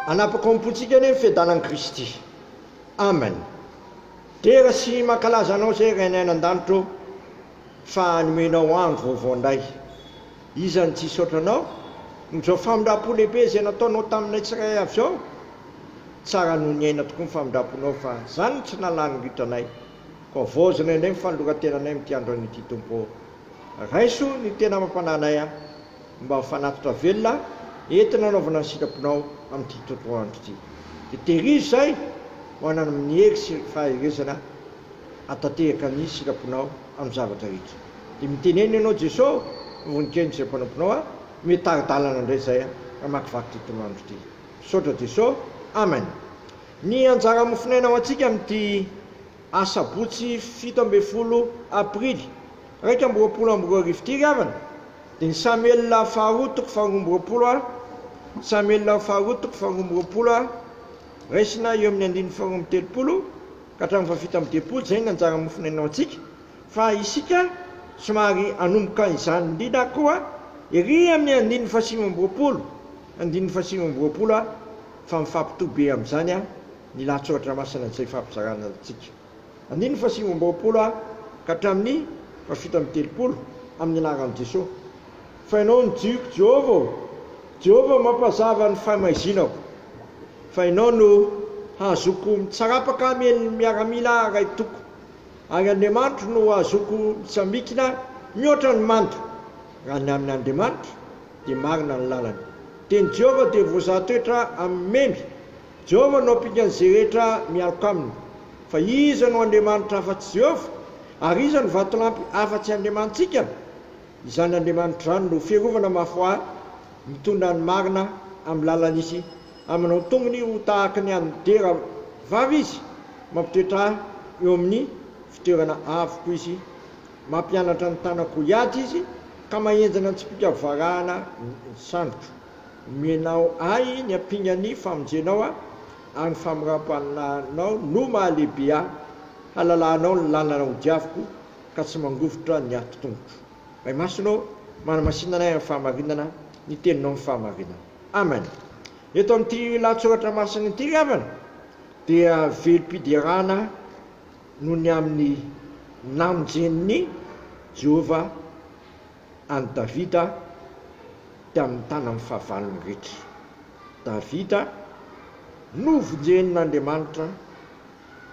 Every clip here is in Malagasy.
anapaka ompontsika ane fiadanan'i Kristy. Amen. Dia raha sy mankalaza anao zay rainay an-danitro fa nomenao andro vaovao indray. Izany tsisy ohatranao, izao famindram-po lehibe zay nataonao taminay tsiray avy zao, tsara noho ny aina tokoa ny famindram-ponao fa zany tsy nalany ritranay. Ka vaozana indray ny fandoroantenanay amin'ity andro an'ity tompo. Raiso ny tena mampananay mba fanatitra velona entina anaovana ny sitraponao amin'ity tontolo andro ity. Dia tehirizo zay ho anana amin'ny hery sy fahaizana atateraka ny sitraponao amin'ny zavatra rehetra. Dia miteneny ianao Jesosy vonikeny zay mpanomponao mety taridalana indray zay amakivaky ity tontolo andro ity. Saotra Jesosy. Amen. Ny anjara mofinainao antsika amin'ity asabotsy 17 aprily 2024 ity ravana dia ny Samuel faharotoko faharomboroapolo Samuel faharotoko faharomboroapolo raisina eo amin'ny 1:30 ka hatramin'ny fafito amby 10 zay ny anjara mofinainao antsika fa isika somary anomboka izany indrindra koa ery amin'ny 1:30 1:30 fa mifampitobe amin'izany ny latsoratra masina izay fampizarana antsika 1:30 ka hatramin'ny fafito amby 30 amin'ny anaran'i Jesosy. Fa ianao ny jioko Jehovah mampazava ny fahamaizinaako, fa ianao no hazoko mitsarapaka miaramila ray toko, ary Andriamanitra no hazoko mitsamikina mihoatra ny mando. Raha ny amin'ny Andriamanitra dia marina ny lalany. Teny Jehovah dia voazahatoetra amin'ny mendry, Jehovah no ampinga an'izay rehetra mialoka aminy. Fa iza no Andriamanitra afa-tsy Jehovah, ary iza no vatolampy afa-tsy Andriamantsika? Izany Andriamanitra zany no fiarovana mafoa mitondra ny marina amin'ny lalan'izy, aminao tongony ho tahaka ny andera vavy izy, mampitoetra eo amin'ny fitoerana avoka izy, mampianatra ny tanako hiady izy, ka mahenjana ny tsipika varahana ny sandrotra. Menao ay ny ampingany famonjenao ary ny famoram-pananao no mahalehibe halalanao ny lalana ho diaviko ka tsy mangovotra ny ati-tongotro. Ray masonao manamasinanay amin'ny fahamarinana, ny teninao amin'ny fahamarinana. Amen. Eto amin'ity latsoratra masina ity ravana dia velom-pidirana noho ny amin'ny namonjeniny Jehovah any Davida tamin'ny tanan'ny fahavalony rehetra. Davida no vonjenin'Andriamanitra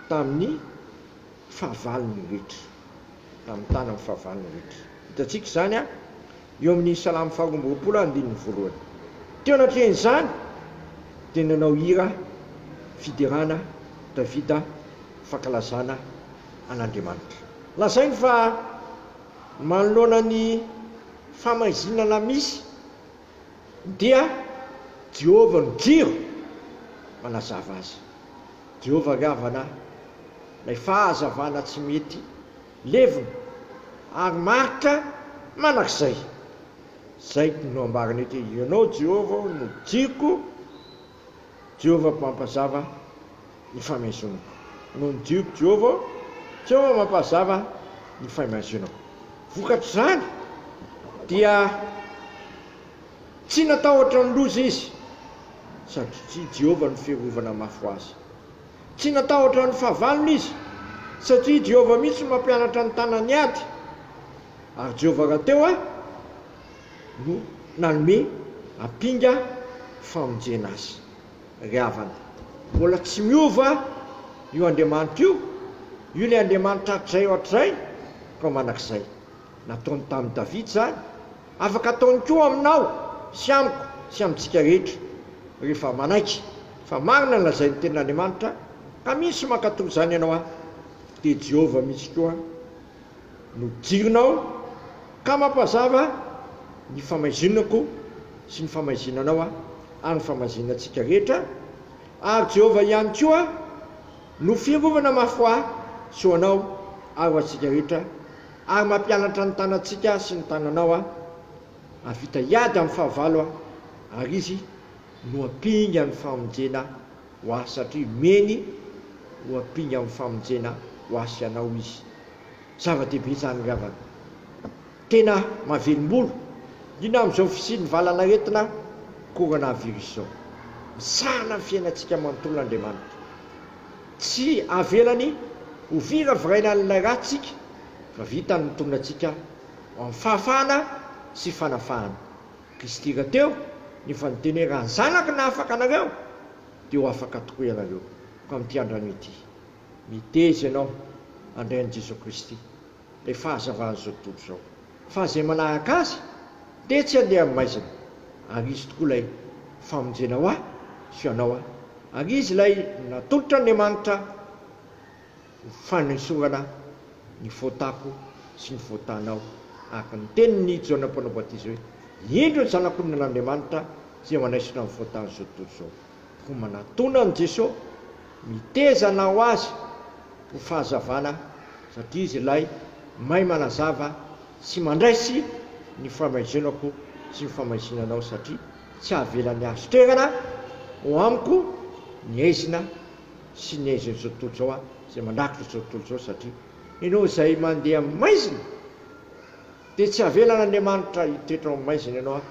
tamin'ny fahavalony rehetra, tamin'ny tanan'ny fahavalony rehetra. Hitantsika izany eo amin'ny Salamo 120:1. Teo anatrehan'izany dia nanao hira fidirana Davida fankalazana an'Andriamanitra. Lazainy fa manoloana ny famaizinana misy dia Jehovah no jiro manazava azy. Jehovah ravana ilay fahazavana tsy mety levona ary marika manak'izay. Zay no ambarany eto: ianao Jehovah no jiroko, Jehovah mampazava ny fahamaizonako. Ianao no jiroko Jehovah, Jehovah mampazava ny fahamaizonako. Vokatr'izany dia tsy natahotra ny loza izy, satria Jehovah no fiarovana mafy azy. Tsy natahotra ny fahavalony izy, satria Jehovah mihitsy mampianatra ny tanany ady. Ary Jehovah raha teo no nanome ampinga famonjena azy. Ry havana, mbola tsy miova io Andriamanitra io ilay Andriamanitra hatrizay hatrizay ka manak'izay. Nataony tamin'ny Davida zany, afaka ataony koa aminao sy amiko sy amintsika rehetra rehefa manaiky. Fa marina ny lazain'ny tenin'Andriamanitra ka misy mankatoro zany ianao dia Jehovah misy koa no jironao ka mampazava ny famaizinako sy ny famaizinanao ary ny famaizinantsika rehetra. Ary Jehovah ihany koa no fiarovana mafy sy ho anao ary ho antsika rehetra, ary mampianatra ny tanantsika sy ny tananao avita hiady amin'ny fahavalo ary izy no ampinga ny famonjena ho azy, satria meny ho ampinga amin'ny famonjena ho azy ianao izy. Zava-dehibe zany ravana, tena mahavelom-bolo indrindra amin'izao fisian'ny valana retina korona virus zao. misahana ny fiainantsika manontolon'Andriamanitra. Tsy avelany ho vira viraina n'ilay ratsika fa vita ny mitondratsika ao amin'ny fahafahana sy fanafahana. Kristy ka teo ny fanonteny raha ny zanaka na afaka anareo dia ho afaka tokoa ianareo. Ka amin'ity androany ity miteza ianao andrain'i Jesosy Kristy ilay fahazavana izao tontolo izao, fa izay manaraka azy dia tsy handeha amin'ny maizina, ary izy tokoa ilay famonjena ho ahy sy ianao ahy, ary izy ilay natolotra Andriamanitra fanesorana ny fotako sy ny fotanao, araka ny tenin'ny Jaona mpanao batisa hoe indro ny zanak'olonan'Andriamanitra izay manaisina amin'ny fotany izao tontolo izao. Ko manatona ny Jesosy mitezana ho azy ho fahazavana, satria izy ilay mahay manazava sy mandraisy ny famaizenako sy ny famaizinanao, satria tsy hahavelan'ny azo toerana ho amiko ny aizina sy ny aizina izao tontolo izao izay mandrakitra izao tontolo izao, satria ianao izay mandeha amin'ny maizina dia tsy hahavelan'Andriamanitra hitoetra amin'ny maizina ianao,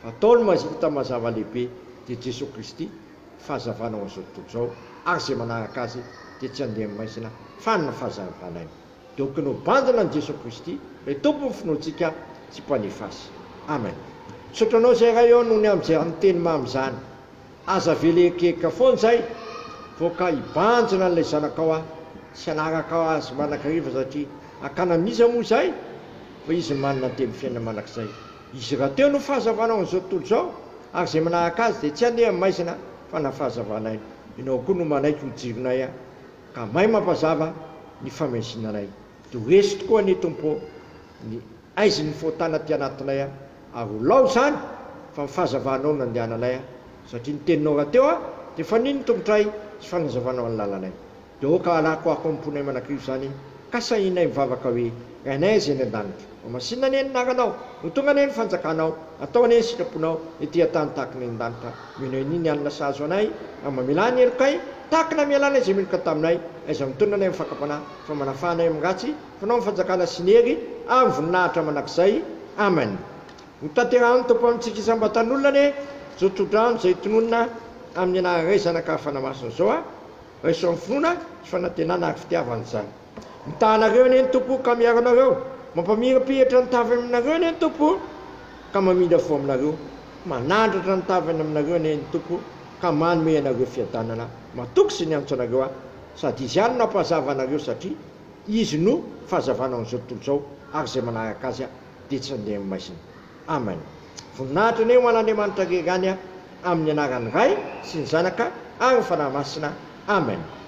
fa ataony mazita mazava lehibe dia Jesosy Kristy fahazavanao amin'izao tontolo izao, ary izay manaraka azy dia tsy handeha amin'ny maizina fa ny fahazavana. Dia okanao bandina ny Jesosy Kristy ilay tompony finoantsika sy mpanefa azy. Amen. Sotranao izay raha eo noho ny amin'izany teny mamizany, aza velekeka foana izay voaka hibanjina n'ilay zanakao aho sy anaraka ao azy manakariva, satria akanamiza moa izay fa izy manana teny fiaina manak'izay. Izy raha teo no fahazavanao amin'izao tontolo izao, ary izay manaraka azy dia tsy handeha amin'ny maizina fa na fahazavanay. Ianao koa no manaiky ho jironay ka mahay mampazava ny famaizinanay. Dia ho resy tokoa ny tompo ny aizin'ny fotana ty anatinay, ary ho lao izany fa fahazavanao no andehananay, satria ny teninao raha teo dia faniny ny tombotray sy fanazavanao ny lalanay. Dia oka alako ako amponay manakirivo izany ka sahinay mivavaka hoe rainay izay ny an-danitra, masinna ny anaranao, ho tonga ny fanjakanao, atao any sitraponao ety an-tany tahaka ny an-danitra. Mino ininy alina sahazo anay ary mamela ny elokay tahaka na mialana izay meloka taminay, aiza mitondra anay amin'ny fakapanahy fa manafahanay amin'ny ratsy, fanao amin'ny fanjakana sy ny hery amin'ny voninahitra manak'izay. Amen. Ho tanterahany tompo amintsika isam-batan'olona zao todrano izay tononona amin'ny anaran'iray zanaka fanamasina izao raiso amin'ny finoana sy fanantenana ary fitiavana izany. Mitahanareo anie ny tompo ka miaranareo, mampamirapihitra ny tavy aminareo anie ny tompo ka mamindra fo aminareo, manandratra ny tavany aminareo anie ny tompo ka manome anareo fiadanana matoky sy ny antso anareo sady izy ihany nampahazava anareo, satria izy no fahazavana amin'izao tontolo izao, ary izay manaraka azy dia tsy handeha amin'ny maizina. Amen. Voninahitra anie ho an'Andriamanitra rerany amin'ny anaran'ny Ray sy ny Zanaka ary ny Fanahy Masina. Amen.